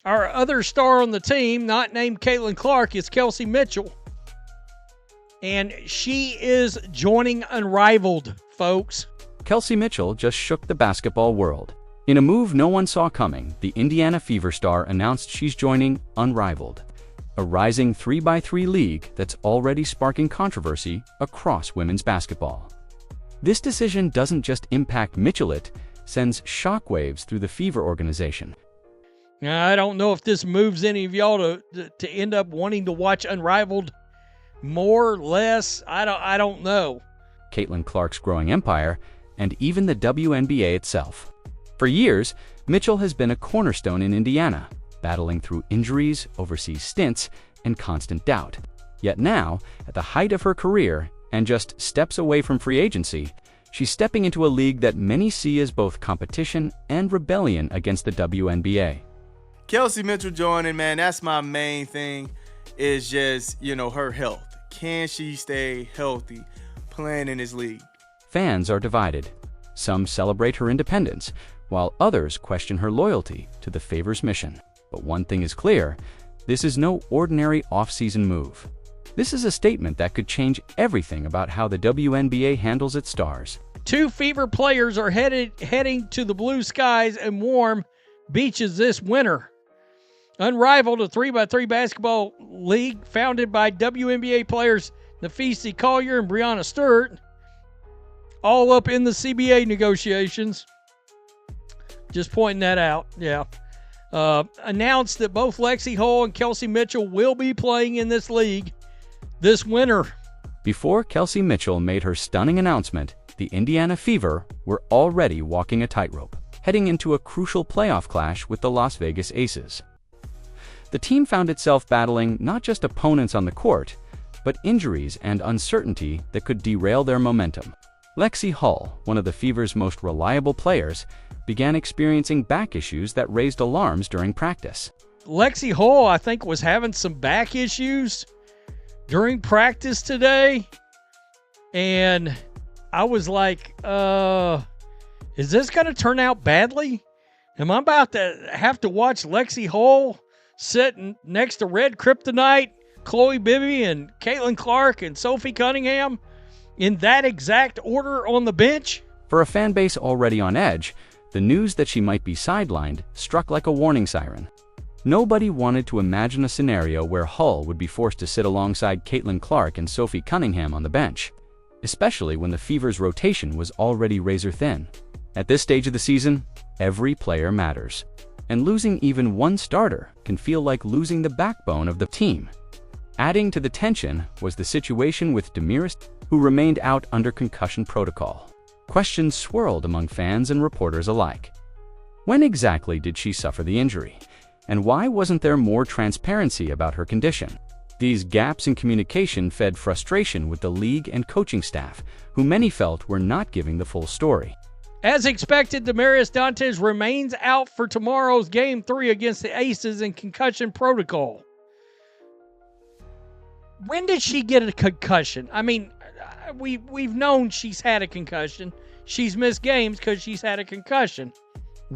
Our other star on the team, not named Caitlyn Clark, is Kelsey Mitchell. And she is joining Unrivaled, folks. Kelsey Mitchell just shook the basketball world. In a move no one saw coming, the Indiana Fever star announced she's joining Unrivaled, a rising 3x3 league that's already sparking controversy across women's basketball. This decision doesn't just impact Mitchell, it sends shockwaves through the Fever organization. Now, I don't know if this moves any of y'all to end up wanting to watch Unrivaled more, less. I don't know. Caitlyn Clark's growing empire, and even the WNBA itself. For years, Mitchell has been a cornerstone in Indiana, battling through injuries, overseas stints, and constant doubt. Yet now, at the height of her career, and just steps away from free agency, she's stepping into a league that many see as both competition and rebellion against the WNBA. Kelsey Mitchell joining, man, that's my main thing, is just, her health. Can she stay healthy playing in this league? Fans are divided. Some celebrate her independence, while others question her loyalty to the Fever's mission. But one thing is clear, this is no ordinary off-season move. This is a statement that could change everything about how the WNBA handles its stars. 2 Fever players are heading to the blue skies and warm beaches this winter. Unrivaled, a 3x3 basketball league founded by WNBA players Nafisi Collier and Breanna Stewart, all up in the CBA negotiations. Just pointing that out, yeah. Announced that both Lexi Hull and Kelsey Mitchell will be playing in this league this winter. Before Kelsey Mitchell made her stunning announcement, the Indiana Fever were already walking a tightrope, heading into a crucial playoff clash with the Las Vegas Aces. The team found itself battling not just opponents on the court, but injuries and uncertainty that could derail their momentum. Lexi Hull, one of the Fever's most reliable players, began experiencing back issues that raised alarms during practice. Lexi Hull, I think, was having some back issues during practice today, and I was like, is this going to turn out badly? Am I about to have to watch Lexi Hull sitting next to Red Kryptonite, Chloe Bibby, and Caitlyn Clark, and Sophie Cunningham in that exact order on the bench? For a fan base already on edge, the news that she might be sidelined struck like a warning siren. Nobody wanted to imagine a scenario where Hull would be forced to sit alongside Caitlyn Clark and Sophie Cunningham on the bench, especially when the Fever's rotation was already razor thin. At this stage of the season, every player matters, and losing even one starter can feel like losing the backbone of the team. Adding to the tension was the situation with Damaris, who remained out under concussion protocol. Questions swirled among fans and reporters alike. When exactly did she suffer the injury? And why wasn't there more transparency about her condition? These gaps in communication fed frustration with the league and coaching staff, who many felt were not giving the full story. As expected, Damaris Dantes remains out for tomorrow's Game 3 against the Aces in concussion protocol. When did she get a concussion? I mean, we've known she's had a concussion. She's missed games because she's had a concussion.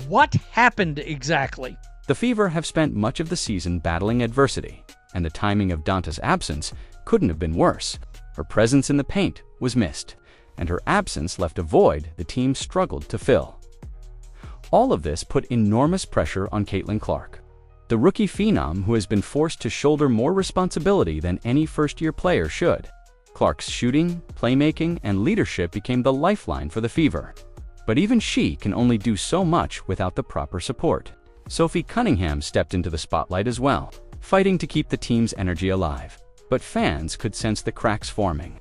What happened exactly? The Fever have spent much of the season battling adversity, and the timing of Dantes' absence couldn't have been worse. Her presence in the paint was missed, and her absence left a void the team struggled to fill. All of this put enormous pressure on Caitlyn Clark, the rookie phenom who has been forced to shoulder more responsibility than any first-year player should. Clark's shooting, playmaking, and leadership became the lifeline for the Fever. But even she can only do so much without the proper support. Sophie Cunningham stepped into the spotlight as well, fighting to keep the team's energy alive. But fans could sense the cracks forming.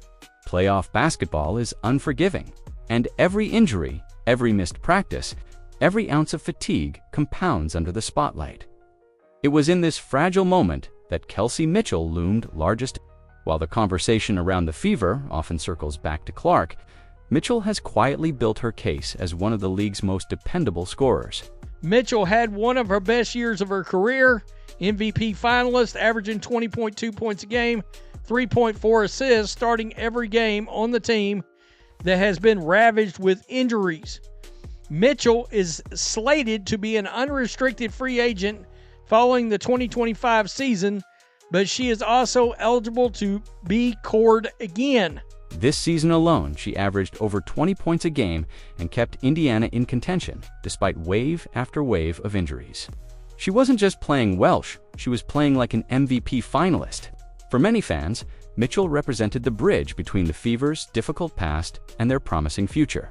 Playoff basketball is unforgiving, and every injury, every missed practice, every ounce of fatigue compounds under the spotlight. It was in this fragile moment that Kelsey Mitchell loomed largest. While the conversation around the Fever often circles back to Clark, Mitchell has quietly built her case as one of the league's most dependable scorers. Mitchell had one of her best years of her career, MVP finalist, averaging 20.2 points a game, 3.4 assists, starting every game on the team that has been ravaged with injuries. Mitchell is slated to be an unrestricted free agent following the 2025 season, but she is also eligible to be cored again. This season alone, she averaged over 20 points a game and kept Indiana in contention, despite wave after wave of injuries. She wasn't just playing Welsh, she was playing like an MVP finalist. For many fans, Mitchell represented the bridge between the Fever's difficult past and their promising future.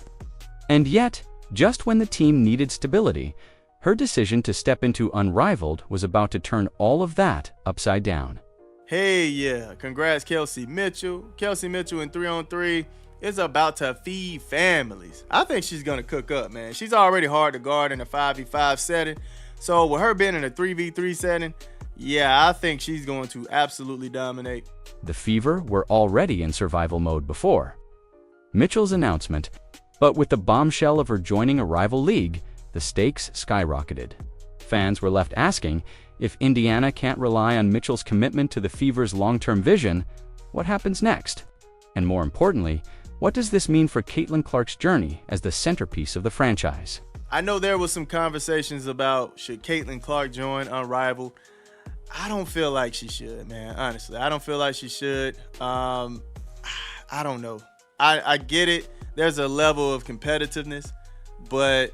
And yet, just when the team needed stability, her decision to step into Unrivaled was about to turn all of that upside down. Hey, yeah, congrats, Kelsey Mitchell. Kelsey Mitchell in 3-on-3 is about to feed families. I think she's going to cook up, man. She's already hard to guard in a 5v5 setting. So with her being in a 3v3 setting, yeah, I think she's going to absolutely dominate. The Fever were already in survival mode before Mitchell's announcement, but with the bombshell of her joining a rival league, the stakes skyrocketed. Fans were left asking, if Indiana can't rely on Mitchell's commitment to the Fever's long-term vision, what happens next? And more importantly, what does this mean for Caitlyn Clark's journey as the centerpiece of the franchise? I know there was some conversations about should Caitlyn Clark join Unrivaled. I don't feel like she should, man. Honestly, I don't feel like she should. I don't know. I get it. There's a level of competitiveness, but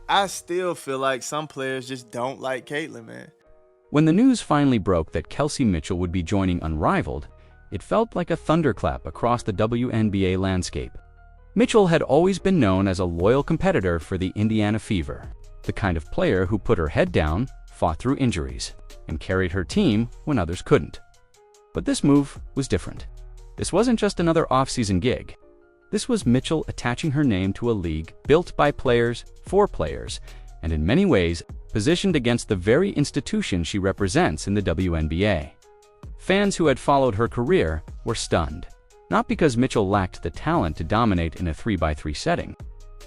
I still feel like some players just don't like Caitlyn, man. When the news finally broke that Kelsey Mitchell would be joining Unrivaled, it felt like a thunderclap across the WNBA landscape. Mitchell had always been known as a loyal competitor for the Indiana Fever, the kind of player who put her head down, fought through injuries, and carried her team when others couldn't. But this move was different. This wasn't just another off-season gig. This was Mitchell attaching her name to a league built by players for players, and in many ways positioned against the very institution she represents in the WNBA. Fans who had followed her career were stunned, not because Mitchell lacked the talent to dominate in a 3x3 setting,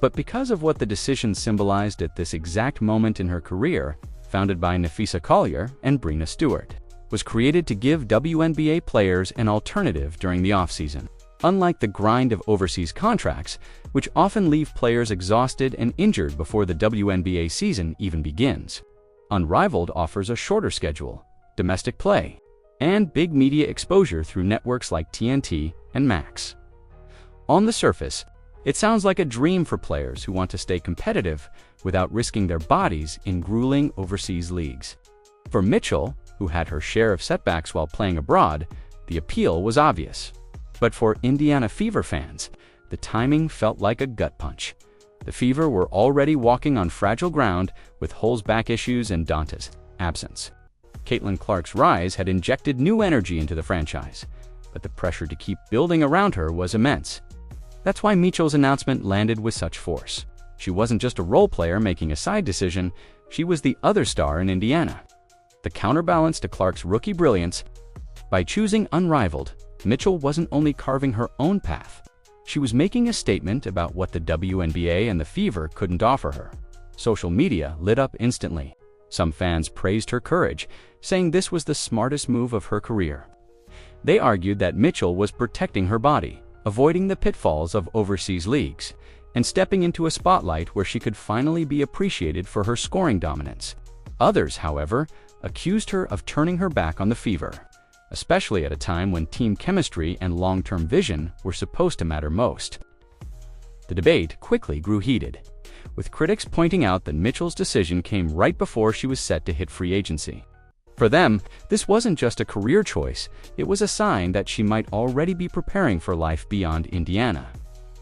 but because of what the decision symbolized at this exact moment in her career, founded by Nafisa Collier and Breena Stewart, was created to give WNBA players an alternative during the offseason. Unlike the grind of overseas contracts, which often leave players exhausted and injured before the WNBA season even begins, Unrivaled offers a shorter schedule, domestic play, and big media exposure through networks like TNT and Max. On the surface, it sounds like a dream for players who want to stay competitive without risking their bodies in grueling overseas leagues. For Mitchell, who had her share of setbacks while playing abroad, the appeal was obvious. But for Indiana Fever fans, the timing felt like a gut punch. The Fever were already walking on fragile ground with Hull's back issues and Danta's absence. Caitlyn Clark's rise had injected new energy into the franchise, but the pressure to keep building around her was immense. That's why Mitchell's announcement landed with such force. She wasn't just a role player making a side decision, she was the other star in Indiana. The counterbalance to Clark's rookie brilliance. By choosing Unrivaled, Mitchell wasn't only carving her own path, she was making a statement about what the WNBA and the Fever couldn't offer her. Social media lit up instantly. Some fans praised her courage, saying this was the smartest move of her career. They argued that Mitchell was protecting her body, avoiding the pitfalls of overseas leagues, and stepping into a spotlight where she could finally be appreciated for her scoring dominance. Others, however, accused her of turning her back on the Fever, especially at a time when team chemistry and long-term vision were supposed to matter most. The debate quickly grew heated, with critics pointing out that Mitchell's decision came right before she was set to hit free agency. For them, this wasn't just a career choice, it was a sign that she might already be preparing for life beyond Indiana.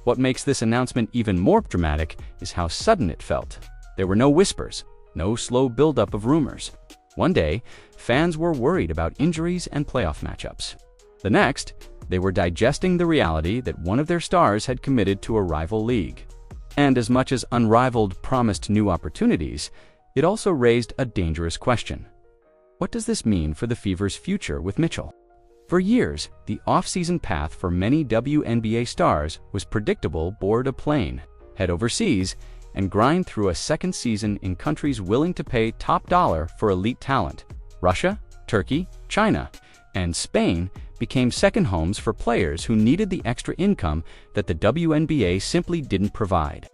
What makes this announcement even more dramatic is how sudden it felt. There were no whispers, no slow buildup of rumors. One day, fans were worried about injuries and playoff matchups. The next, they were digesting the reality that one of their stars had committed to a rival league. And as much as Unrivaled promised new opportunities, it also raised a dangerous question. What does this mean for the Fever's future with Mitchell? For years, the off-season path for many WNBA stars was predictable: board a plane, head overseas, and grind through a second season in countries willing to pay top dollar for elite talent. Russia, Turkey, China, and Spain became second homes for players who needed the extra income that the WNBA simply didn't provide.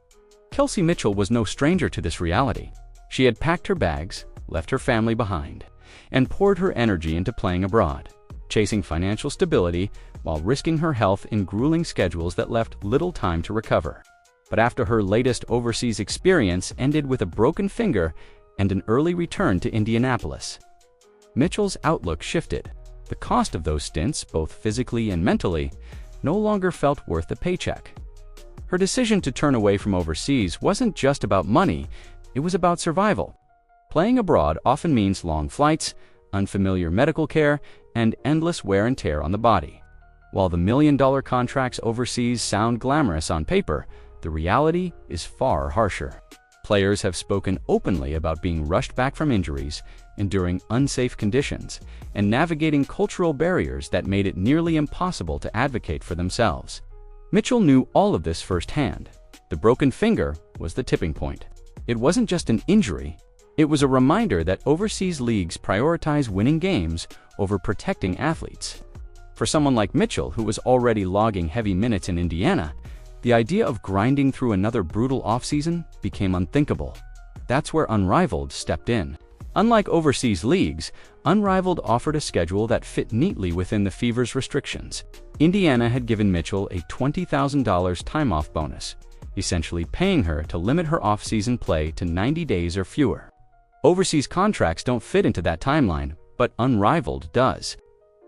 Kelsey Mitchell was no stranger to this reality. She had packed her bags, left her family behind and poured her energy into playing abroad, chasing financial stability while risking her health in grueling schedules that left little time to recover. But after her latest overseas experience ended with a broken finger and an early return to Indianapolis, Mitchell's outlook shifted. The cost of those stints, both physically and mentally, no longer felt worth the paycheck. Her decision to turn away from overseas wasn't just about money, it was about survival. Playing abroad often means long flights, unfamiliar medical care, and endless wear and tear on the body. While the million-dollar contracts overseas sound glamorous on paper, the reality is far harsher. Players have spoken openly about being rushed back from injuries, enduring unsafe conditions, and navigating cultural barriers that made it nearly impossible to advocate for themselves. Mitchell knew all of this firsthand. The broken finger was the tipping point. It wasn't just an injury, it was a reminder that overseas leagues prioritize winning games over protecting athletes. For someone like Mitchell, who was already logging heavy minutes in Indiana, the idea of grinding through another brutal offseason became unthinkable. That's where Unrivaled stepped in. Unlike overseas leagues, Unrivaled offered a schedule that fit neatly within the Fever's restrictions. Indiana had given Mitchell a $20,000 time-off bonus, essentially paying her to limit her off-season play to 90 days or fewer. Overseas contracts don't fit into that timeline, but Unrivaled does.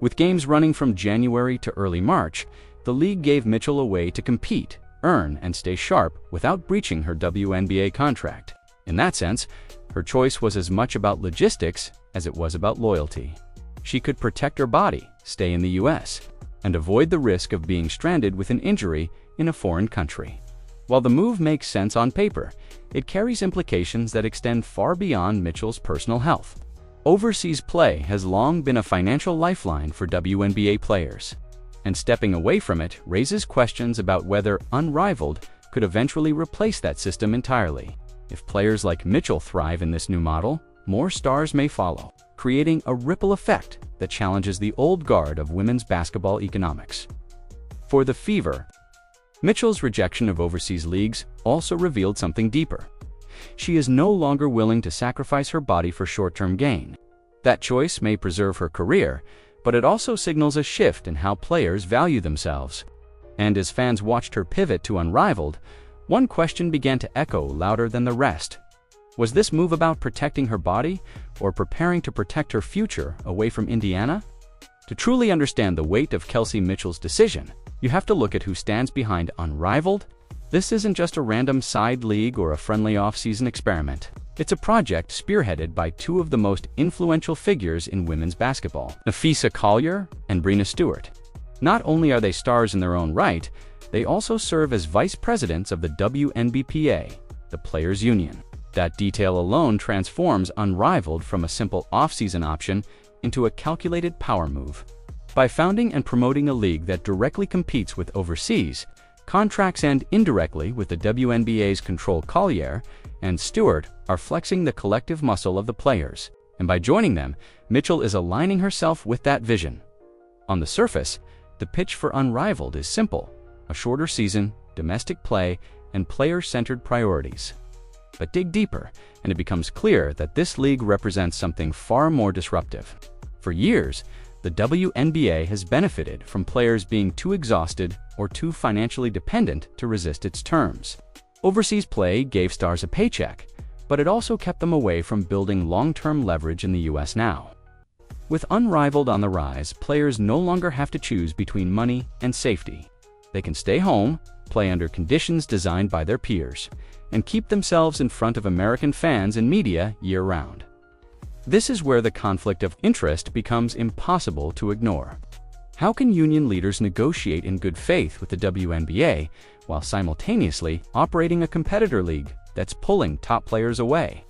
With games running from January to early March, the league gave Mitchell a way to compete, earn, and stay sharp without breaching her WNBA contract. In that sense, her choice was as much about logistics as it was about loyalty. She could protect her body, stay in the US, and avoid the risk of being stranded with an injury in a foreign country. While the move makes sense on paper, it carries implications that extend far beyond Mitchell's personal health. Overseas play has long been a financial lifeline for WNBA players, and stepping away from it raises questions about whether Unrivaled could eventually replace that system entirely. If players like Mitchell thrive in this new model, more stars may follow, creating a ripple effect that challenges the old guard of women's basketball economics. For the Fever, Mitchell's rejection of overseas leagues also revealed something deeper. She is no longer willing to sacrifice her body for short-term gain. That choice may preserve her career, but it also signals a shift in how players value themselves. And as fans watched her pivot to Unrivaled, one question began to echo louder than the rest. Was this move about protecting her body or preparing to protect her future away from Indiana? To truly understand the weight of Kelsey Mitchell's decision, you have to look at who stands behind Unrivaled. This isn't just a random side league or a friendly off-season experiment. It's a project spearheaded by two of the most influential figures in women's basketball, Napheesa Collier and Breanna Stewart. Not only are they stars in their own right, they also serve as vice presidents of the WNBPA, the Players' Union. That detail alone transforms Unrivaled from a simple off-season option into a calculated power move. By founding and promoting a league that directly competes with overseas, contracts end indirectly with the WNBA's control. Collier and Stewart are flexing the collective muscle of the players, and by joining them, Mitchell is aligning herself with that vision. On the surface, the pitch for Unrivaled is simple: a shorter season, domestic play, and player-centered priorities. But dig deeper, and it becomes clear that this league represents something far more disruptive. For years, the WNBA has benefited from players being too exhausted or too financially dependent to resist its terms. Overseas play gave stars a paycheck, but it also kept them away from building long-term leverage in the US now. With Unrivaled on the rise, players no longer have to choose between money and safety. They can stay home, play under conditions designed by their peers, and keep themselves in front of American fans and media year-round. This is where the conflict of interest becomes impossible to ignore. How can union leaders negotiate in good faith with the WNBA while simultaneously operating a competitor league that's pulling top players away?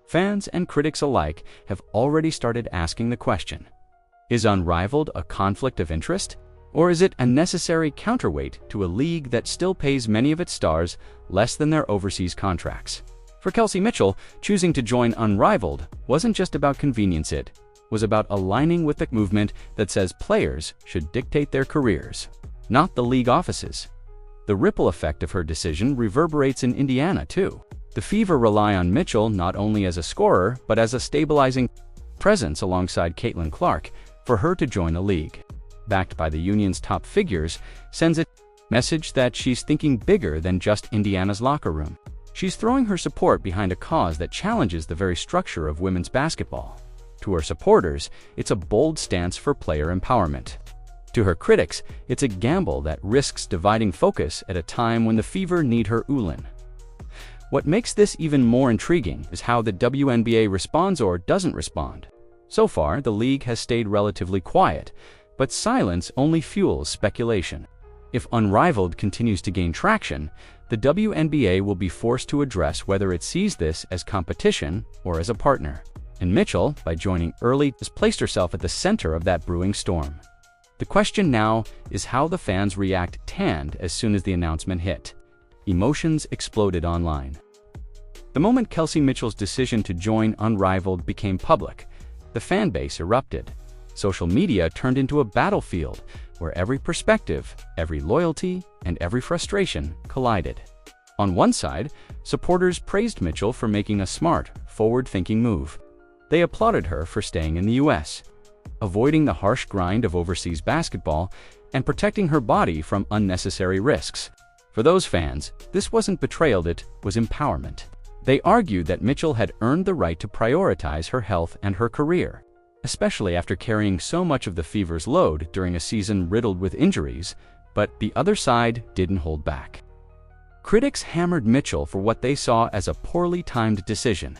Fans and critics alike have already started asking the question: is Unrivaled a conflict of interest? Or is it a necessary counterweight to a league that still pays many of its stars less than their overseas contracts? For Kelsey Mitchell, choosing to join Unrivaled wasn't just about convenience, it was about aligning with the movement that says players should dictate their careers, not the league offices. The ripple effect of her decision reverberates in Indiana too. The Fever rely on Mitchell not only as a scorer, but as a stabilizing presence alongside Caitlyn Clark for her to join the league. Backed by the union's top figures, sends a message that she's thinking bigger than just Indiana's locker room. She's throwing her support behind a cause that challenges the very structure of women's basketball. To her supporters, it's a bold stance for player empowerment. To her critics, it's a gamble that risks dividing focus at a time when the Fever need her Ullin. What makes this even more intriguing is how the WNBA responds or doesn't respond. So far, the league has stayed relatively quiet, but silence only fuels speculation. If Unrivaled continues to gain traction, the WNBA will be forced to address whether it sees this as competition or as a partner. And Mitchell, by joining early, has placed herself at the center of that brewing storm. The question now is how the fans react as soon as the announcement hit. Emotions exploded online. The moment Kelsey Mitchell's decision to join Unrivaled became public, the fan base erupted. Social media turned into a battlefield where every perspective, every loyalty, and every frustration collided. On one side, supporters praised Mitchell for making a smart, forward-thinking move. They applauded her for staying in the US, avoiding the harsh grind of overseas basketball, and protecting her body from unnecessary risks. For those fans, this wasn't betrayal, it was empowerment. They argued that Mitchell had earned the right to prioritize her health and her career, especially after carrying so much of the Fever's load during a season riddled with injuries, but the other side didn't hold back. Critics hammered Mitchell for what they saw as a poorly timed decision.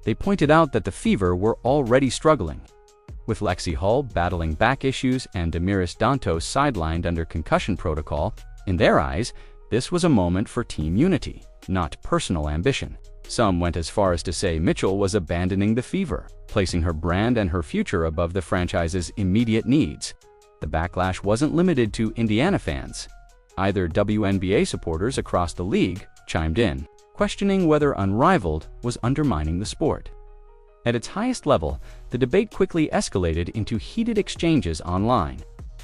They pointed out that the Fever were already struggling, with Lexi Hull battling back issues and Damiris Dantos sidelined under concussion protocol. In their eyes, this was a moment for team unity, not personal ambition. Some went as far as to say Mitchell was abandoning the Fever, placing her brand and her future above the franchise's immediate needs. The backlash wasn't limited to Indiana fans. Either WNBA supporters across the league chimed in, questioning whether Unrivaled was undermining the sport. At its highest level, the debate quickly escalated into heated exchanges online.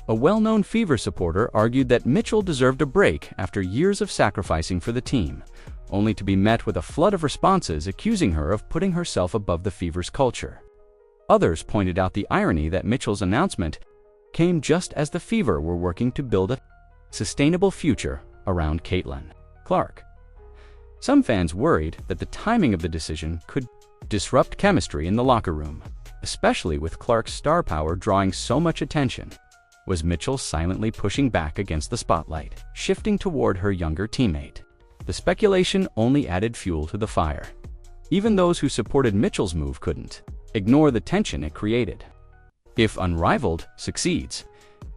A well-known Fever supporter argued that Mitchell deserved a break after years of sacrificing for the team, only to be met with a flood of responses accusing her of putting herself above the Fever's culture. Others pointed out the irony that Mitchell's announcement came just as the Fever were working to build a sustainable future around Caitlyn Clark. Some fans worried that the timing of the decision could disrupt chemistry in the locker room, especially with Clark's star power drawing so much attention. Was Mitchell silently pushing back against the spotlight, shifting toward her younger teammate? The speculation only added fuel to the fire. Even those who supported Mitchell's move couldn't ignore the tension it created. If Unrivaled succeeds,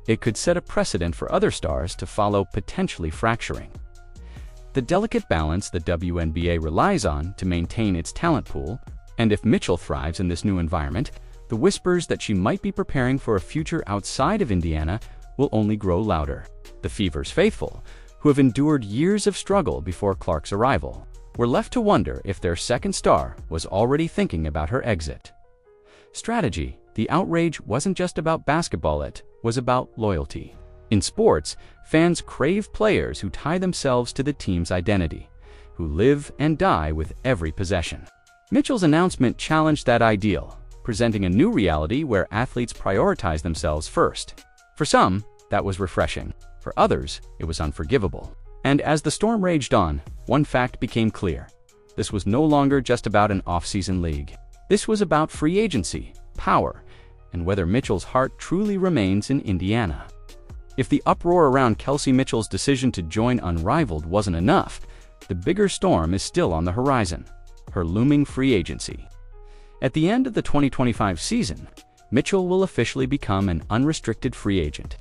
it could set a precedent for other stars to follow, potentially fracturing the delicate balance the WNBA relies on to maintain its talent pool. And if Mitchell thrives in this new environment, the whispers that she might be preparing for a future outside of Indiana will only grow louder. The Fever's faithful, who have endured years of struggle before Clark's arrival, were left to wonder if their second star was already thinking about her exit. Strategy. The outrage wasn't just about basketball, it was about loyalty. In sports, fans crave players who tie themselves to the team's identity, who live and die with every possession. Mitchell's announcement challenged that ideal, presenting a new reality where athletes prioritize themselves first. For some, that was refreshing. For others, it was unforgivable. And as the storm raged on, one fact became clear. This was no longer just about an off-season league. This was about free agency, power, and whether Mitchell's heart truly remains in Indiana. If the uproar around Kelsey Mitchell's decision to join Unrivaled wasn't enough, the bigger storm is still on the horizon: her looming free agency. At the end of the 2025 season, Mitchell will officially become an unrestricted free agent,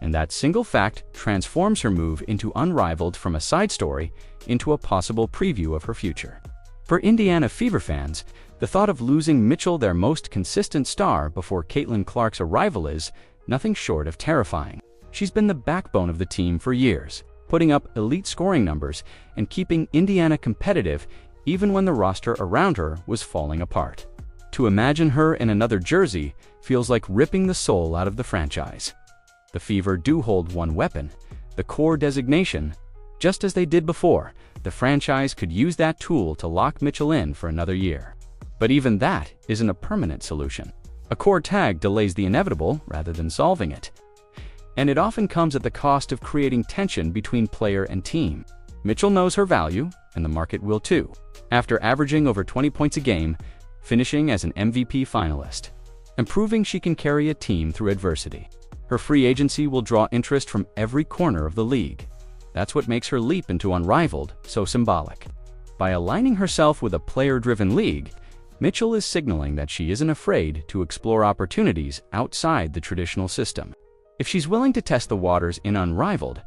and that single fact transforms her move into Unrivaled from a side story into a possible preview of her future. For Indiana Fever fans, the thought of losing Mitchell, their most consistent star, before Caitlyn Clark's arrival is nothing short of terrifying. She's been the backbone of the team for years, putting up elite scoring numbers and keeping Indiana competitive even when the roster around her was falling apart. To imagine her in another jersey feels like ripping the soul out of the franchise. The Fever do hold one weapon, the core designation, Just as they did before, the franchise could use that tool to lock Mitchell in for another year. But even that isn't a permanent solution. A core tag delays the inevitable rather than solving it. And it often comes at the cost of creating tension between player and team. Mitchell knows her value, and the market will too, after averaging over 20 points a game, finishing as an MVP finalist, and proving she can carry a team through adversity. Her free agency will draw interest from every corner of the league. That's what makes her leap into Unrivaled so symbolic. By aligning herself with a player-driven league, Mitchell is signaling that she isn't afraid to explore opportunities outside the traditional system. If she's willing to test the waters in Unrivaled,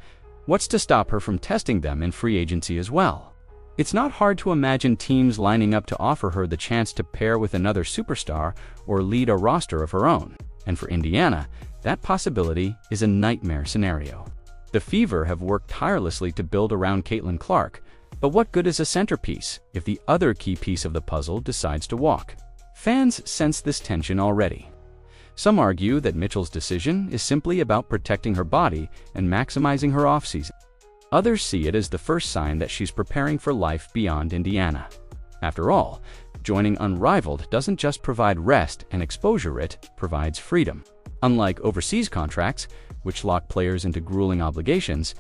what's to stop her from testing them in free agency as well? It's not hard to imagine teams lining up to offer her the chance to pair with another superstar or lead a roster of her own. And for Indiana, that possibility is a nightmare scenario. The Fever have worked tirelessly to build around Caitlyn Clark, but what good is a centerpiece if the other key piece of the puzzle decides to walk? Fans sense this tension already. Some argue that Mitchell's decision is simply about protecting her body and maximizing her offseason. Others see it as the first sign that she's preparing for life beyond Indiana. After all, joining Unrivaled doesn't just provide rest and exposure, it provides freedom. Unlike overseas contracts, which lock players into grueling obligations,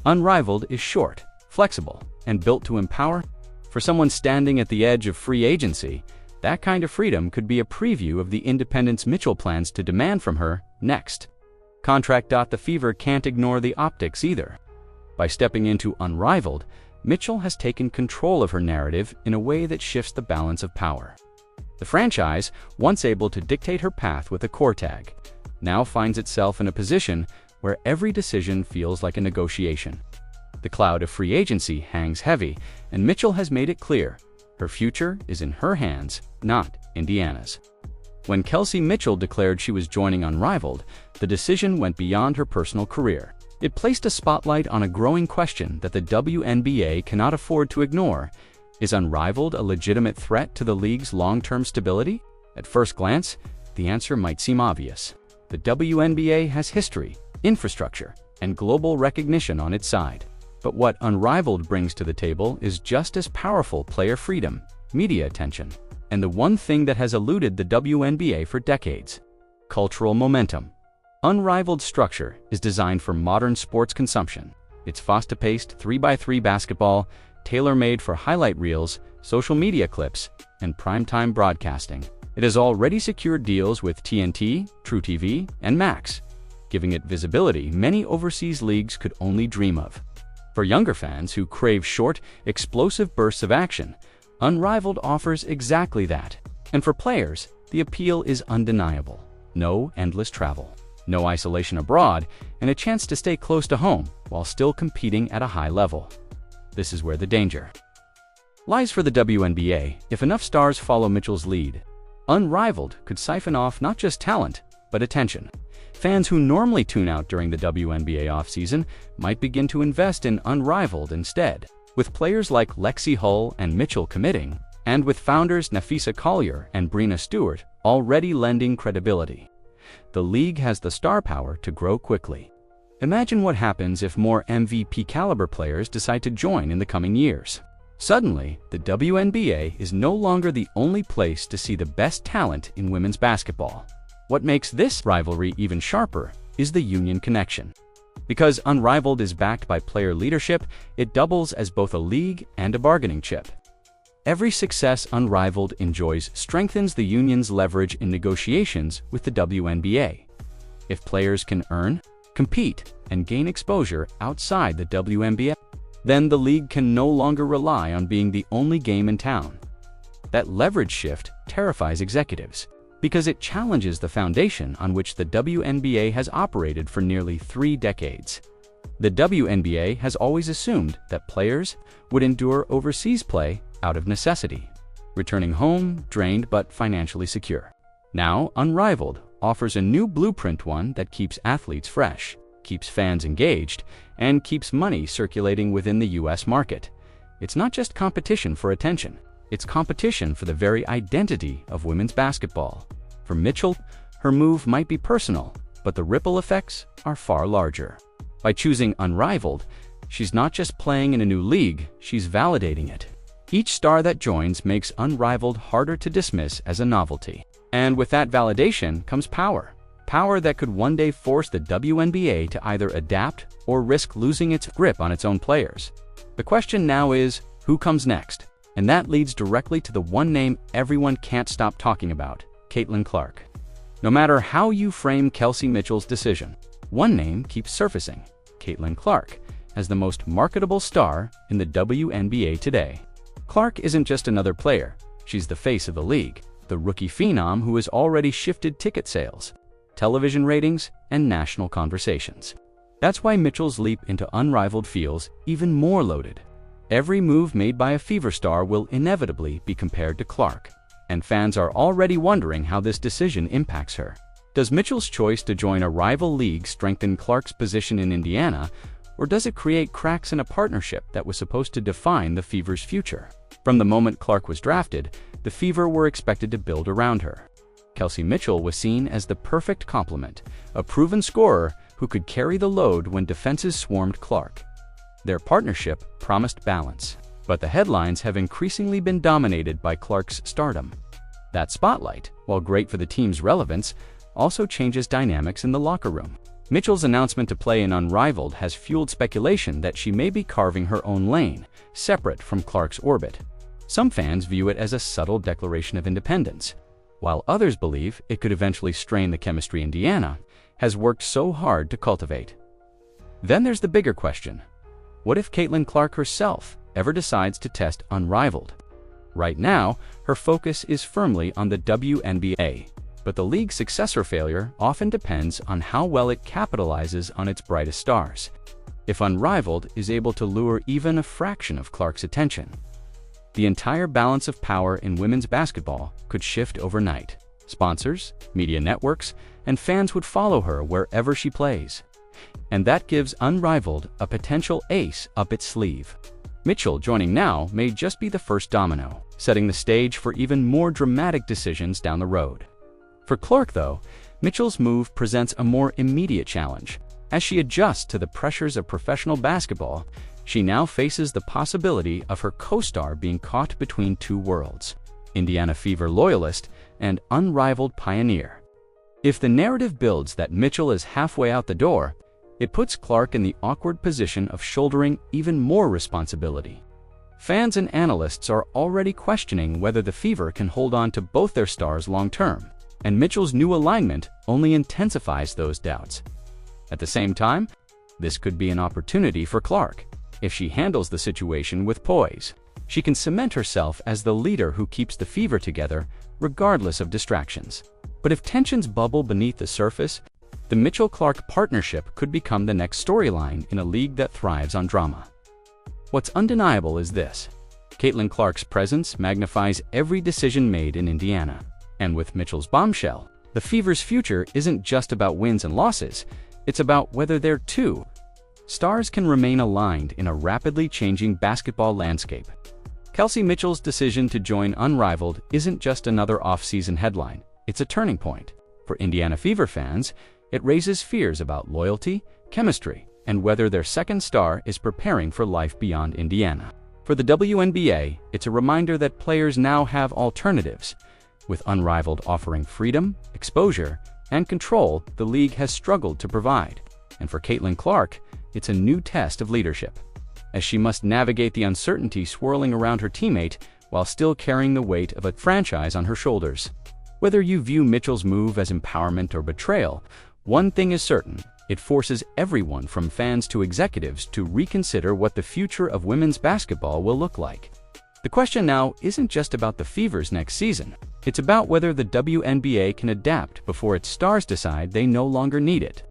Unrivaled is short, flexible, and built to empower. For someone standing at the edge of free agency, that kind of freedom could be a preview of the independence Mitchell plans to demand from her next. The Fever can't ignore the optics either. By stepping into Unrivaled, Mitchell has taken control of her narrative in a way that shifts the balance of power. The franchise, once able to dictate her path with a core tag, now finds itself in a position where every decision feels like a negotiation. The cloud of free agency hangs heavy, and Mitchell has made it clear her future is in her hands, not Indiana's. When Kelsey Mitchell declared she was joining Unrivaled, the decision went beyond her personal career. It placed a spotlight on a growing question that the WNBA cannot afford to ignore. Is Unrivaled a legitimate threat to the league's long-term stability? At first glance, the answer might seem obvious. The WNBA has history, infrastructure, and global recognition on its side. But what Unrivaled brings to the table is just as powerful: player freedom, media attention, and the one thing that has eluded the WNBA for decades: cultural momentum. Unrivaled structure is designed for modern sports consumption. It's fast-paced 3x3 basketball, tailor-made for highlight reels, social media clips, and primetime broadcasting. It has already secured deals with TNT, TrueTV, and Max, giving it visibility many overseas leagues could only dream of. For younger fans who crave short, explosive bursts of action, Unrivaled offers exactly that. And for players, the appeal is undeniable. No endless travel, no isolation abroad, and a chance to stay close to home while still competing at a high level. This is where the danger lies for the WNBA. If enough stars follow Mitchell's lead, Unrivaled could siphon off not just talent, but attention. Fans who normally tune out during the WNBA offseason might begin to invest in Unrivaled instead. With players like Lexi Hull and Mitchell committing, and with founders Nafisa Collier and Breena Stewart already lending credibility, the league has the star power to grow quickly. Imagine what happens if more MVP-caliber players decide to join in the coming years. Suddenly, the WNBA is no longer the only place to see the best talent in women's basketball. What makes this rivalry even sharper is the union connection. Because Unrivaled is backed by player leadership, it doubles as both a league and a bargaining chip. Every success Unrivaled enjoys strengthens the union's leverage in negotiations with the WNBA. If players can earn, compete, and gain exposure outside the WNBA, then the league can no longer rely on being the only game in town. That leverage shift terrifies executives, because it challenges the foundation on which the WNBA has operated for nearly 3 decades. The WNBA has always assumed that players would endure overseas play out of necessity, returning home drained but financially secure. Now, Unrivaled offers a new blueprint, one that keeps athletes fresh, keeps fans engaged, and keeps money circulating within the US market. It's not just competition for attention. It's competition for the very identity of women's basketball. For Mitchell, her move might be personal, but the ripple effects are far larger. By choosing Unrivaled, She's not just playing in a new league, she's validating it. Each star that joins makes Unrivaled harder to dismiss as a novelty. And with that validation comes power. Power that could one day force the WNBA to either adapt or risk losing its grip on its own players. The question now is, who comes next? And that leads directly to the one name everyone can't stop talking about, Caitlyn Clark. No matter how you frame Kelsey Mitchell's decision, one name keeps surfacing, Caitlyn Clark, as the most marketable star in the WNBA today. Clark isn't just another player, she's the face of the league, the rookie phenom who has already shifted ticket sales, television ratings, and national conversations. That's why Mitchell's leap into Unrivaled feels even more loaded. Every move made by a Fever star will inevitably be compared to Clark, and fans are already wondering how this decision impacts her. Does Mitchell's choice to join a rival league strengthen Clark's position in Indiana, or does it create cracks in a partnership that was supposed to define the Fever's future? From the moment Clark was drafted, the Fever were expected to build around her. Kelsey Mitchell was seen as the perfect complement, a proven scorer who could carry the load when defenses swarmed Clark. Their partnership promised balance, but the headlines have increasingly been dominated by Clark's stardom. That spotlight, while great for the team's relevance, also changes dynamics in the locker room. Mitchell's announcement to play in Unrivaled has fueled speculation that she may be carving her own lane, separate from Clark's orbit. Some fans view it as a subtle declaration of independence, while others believe it could eventually strain the chemistry Indiana has worked so hard to cultivate. Then there's the bigger question. What if Caitlyn Clark herself ever decides to test Unrivaled? Right now, her focus is firmly on the WNBA, but the league's success or failure often depends on how well it capitalizes on its brightest stars. If Unrivaled is able to lure even a fraction of Clark's attention, the entire balance of power in women's basketball could shift overnight. Sponsors, media networks, and fans would follow her wherever she plays. And that gives Unrivaled a potential ace up its sleeve. Mitchell joining now may just be the first domino, setting the stage for even more dramatic decisions down the road. For Clark, though, Mitchell's move presents a more immediate challenge. As she adjusts to the pressures of professional basketball, she now faces the possibility of her co-star being caught between two worlds, Indiana Fever loyalist and Unrivaled pioneer. If the narrative builds that Mitchell is halfway out the door, it puts Clark in the awkward position of shouldering even more responsibility. Fans and analysts are already questioning whether the Fever can hold on to both their stars long-term, and Mitchell's new alignment only intensifies those doubts. At the same time, this could be an opportunity for Clark. If she handles the situation with poise, she can cement herself as the leader who keeps the Fever together regardless of distractions. But if tensions bubble beneath the surface, the Mitchell-Clark partnership could become the next storyline in a league that thrives on drama. What's undeniable is this: Caitlyn Clark's presence magnifies every decision made in Indiana. And with Mitchell's bombshell, the Fever's future isn't just about wins and losses, it's about whether their two stars can remain aligned in a rapidly changing basketball landscape. Kelsey Mitchell's decision to join Unrivaled isn't just another off-season headline, it's a turning point. For Indiana Fever fans, it raises fears about loyalty, chemistry, and whether their second star is preparing for life beyond Indiana. For the WNBA, it's a reminder that players now have alternatives. With Unrivaled offering freedom, exposure, and control the league has struggled to provide. And for Caitlyn Clark, it's a new test of leadership, as she must navigate the uncertainty swirling around her teammate while still carrying the weight of a franchise on her shoulders. Whether you view Mitchell's move as empowerment or betrayal, one thing is certain: it forces everyone from fans to executives to reconsider what the future of women's basketball will look like. The question now isn't just about the Fever's next season, it's about whether the WNBA can adapt before its stars decide they no longer need it.